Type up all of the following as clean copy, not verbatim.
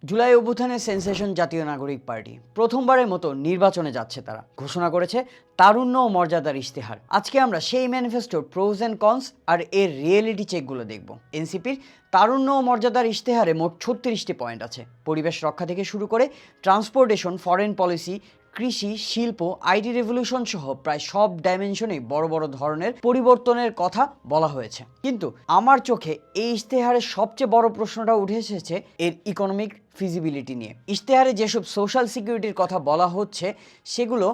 জুলাই অভ্যুত্থানের সেন্সেশন জাতীয় নাগরিক পার্টি প্রথমবারের মতো নির্বাচনে যাচ্ছে। তারা ঘোষণা করেছে তারুণ্য ও মর্যাদার ইশতেহার। আজকে আমরা সেই ম্যানিফেস্টোর প্রোজ অ্যান্ড কনস আর এর রিয়েলিটি চেকগুলো দেখব। এনসিপির তারুণ্য ও মর্যাদার ইশতেহারে মোট 36টি পয়েন্ট আছে। পরিবেশ রক্ষা থেকে শুরু করে ট্রান্সপোর্টেশন, ফরেন পলিসি, কৃষি, শিল্প, আইটি রেভলিউশন সহ প্রায় সব ডাইমেনশনেই বড় বড় ধরনের পরিবর্তনের কথা বলা হয়েছে। কিন্তু আমার চোখে এই ইশতেহারের সবচেয়ে বড় প্রশ্নটা উঠে এসেছে এর ইকোনমিক ফিজিবিলিটি নিয়ে। ইশতেহারে যেসব সোশ্যাল সিকিউরিটির কথা বলা হচ্ছে সেগুলো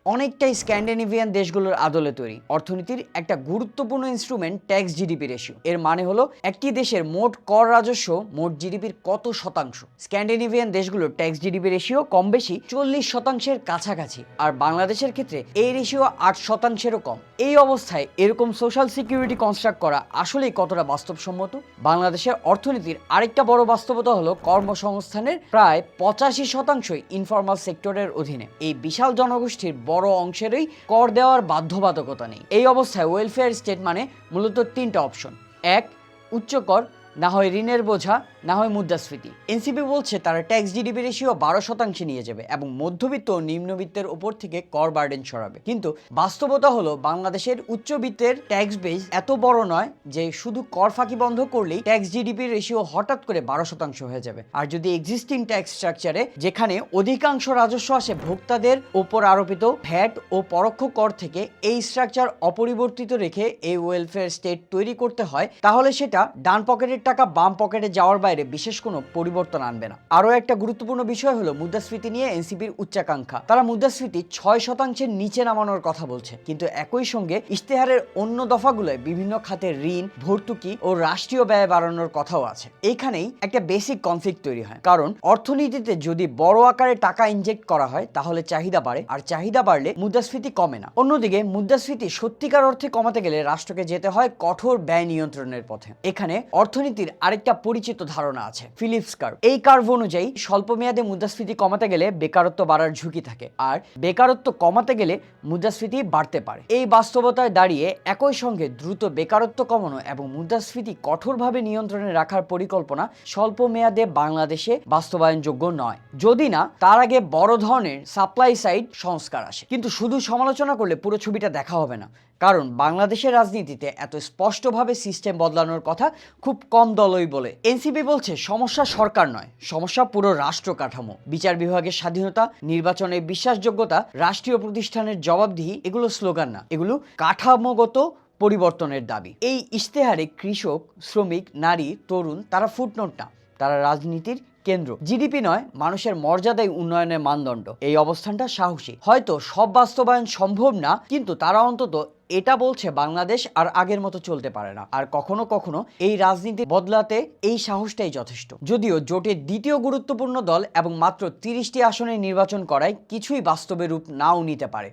অনেকটাই স্ক্যান্ডিনেভিয়ান দেশগুলোর আদলে তৈরি। অর্থনীতির একটা গুরুত্বপূর্ণ ইনস্ট্রুমেন্ট ট্যাক্স জিডিপি রেশিও। এর মানে হলো একটি দেশের মোট কর রাজস্ব মোট জিডিপির কত শতাংশ। স্ক্যান্ডিনেভিয়ান দেশগুলোর ট্যাক্স জিডিপি রেশিও কম বেশি 40% কাছাকাছি, আর বাংলাদেশের ক্ষেত্রে এই রেশিও 8%-এরও কম। এই অবস্থায় এরকম সোশ্যাল সিকিউরিটি কনস্ট্রাক্ট করা আসলেই কতটা বাস্তবসম্মত? বাংলাদেশের অর্থনীতির আরেকটা বড় বাস্তবতা হলো কর্মসংস্থানের প্রায় 85%ই ইনফরমাল সেক্টরের অধীনে। এই বিশাল জনগোষ্ঠীর বড় অংশেরই কর দেওয়ার বাধ্যবাধকতা নেই। এই অবস্থায় ওয়েলফেয়ার স্টেট মানে মূলত তিনটা অপশন: এক, উচ্চ কর, না হয় ঋণের বোঝা, না হয় মুদ্রাস্ফীতি। এনসিপি বলছে তারা ট্যাক্স জিডিপি রেশিও 12% নিয়ে যাবে এবং মধ্যবিত্ত ও নিম্নবিত্তের উপর থেকে কর বার্ডেন সরাবে। কিন্তু বাস্তবতা হলো বাংলাদেশের উচ্চবিত্তের ট্যাক্স বেস এত বড় নয় যে শুধু কর ফাঁকি বন্ধ করলেই ট্যাক্স জিডিপি রেশিও হঠাৎ করে 12% হয়ে যাবে। আর যদি এক্সিস্টিং ট্যাক্স স্ট্রাকচারে, যেখানে অধিকাংশ রাজস্ব আসে ভোক্তাদের ওপর আরোপিত ভ্যাট ও পরোক্ষ কর থেকে, এই স্ট্রাকচার অপরিবর্তিত রেখে এই ওয়েলফেয়ার স্টেট তৈরি করতে হয়, তাহলে সেটা ডান পকেটের টাকা বাম পকেটে যাওয়ার বাইরে বিশেষ কোনো পরিবর্তন আনবে না। আরও একটা গুরুত্বপূর্ণ বিষয় হলো মুদ্রাস্ফীতি নিয়ে এনসিপির উচ্চাকাঙ্ক্ষা। তারা মুদ্রাস্ফীতি 6%-এর নিচে নামানোর কথা বলছে, কিন্তু একই সঙ্গে ইশতেহারের অন্য দফাগুলোয় বিভিন্ন খাতের ঋণ, ভর্তুকি ও রাষ্ট্রীয় ব্যয় বাড়ানোর কথাও আছে। এইখানেই একটা বেসিক কনফ্লিক্ট তৈরি হয়, কারণ অর্থনীতিতে যদি বড় আকারে টাকা ইনজেক্ট করা হয় তাহলে চাহিদা বাড়ে, আর চাহিদা বাড়লে মুদ্রাস্ফীতি কমে না। অন্যদিকে মুদ্রাস্ফীতি সত্যিকার অর্থে কমাতে গেলে রাষ্ট্রকে যেতে হয় কঠোর ব্যয় নিয়ন্ত্রণের পথে। এখানে অর্থনীতির আরেকটা পরিচিত ধারণা আছে, ফিলিপস কার্ভ। এই কার্ভ অনুযায়ী স্বল্প মেয়াদে মুদ্রাস্ফীতি কমাতে গেলে বেকারত্ব বাড়ার ঝুঁকি থাকে, আর বেকারত্ব কমাতে গেলে মুদ্রাস্ফীতি বাড়তে পারে। এই বাস্তবতায় দাঁড়িয়ে একই সঙ্গে দ্রুত বেকারত্ব কমানো এবং মুদ্রাস্ফীতি কঠোরভাবে নিয়ন্ত্রণে রাখার পরিকল্পনা স্বল্প মেয়াদে বাংলাদেশে বাস্তবায়নযোগ্য নয়, যদি না তার আগে বড় ধরনের সাপ্লাই সাইড সংস্কার আসে। কিন্তু শুধু সমালোচনা করলে পুরো ছবিটা দেখা হবে না, কারণ বাংলাদেশের রাজনীতিতে এত স্পষ্টভাবে সিস্টেম বদলানোর কথা খুব কম দলই বলে। এনসিপি বলছে সমস্যা সরকার নয়, সমস্যা পুরো রাষ্ট্র কাঠামো। বিচার বিভাগের স্বাধীনতা, নির্বাচনের বিশ্বাসযোগ্যতা, রাষ্ট্রীয় প্রতিষ্ঠানের জবাবদিহি, এগুলো স্লোগান না, এগুলো কাঠামোগত পরিবর্তনের দাবি। এই ইশতেহারে কৃষক, শ্রমিক, নারী, তরুণ তারা ফুটনোট না, তারা রাজনীতির কেন্দ্র। জিডিপি নয়, মানুষের মর্যাদাই উন্নয়নের মানদণ্ড। এই অবস্থানটা সাহসী। হয়তো সব বাস্তবায়ন সম্ভব না, কিন্তু তারা অন্তত এটা বলছে বাংলাদেশ আর আগের মতো চলতে পারে না। আর কখনো কখনো এই রাজনীতি বদলাতে এই সাহসটাই যথেষ্ট। যদিও জোটের দ্বিতীয় গুরুত্বপূর্ণ দল এবং মাত্র 30টি আসনে নির্বাচন করায় কিছুই বাস্তবে রূপ নাও নিতে পারে।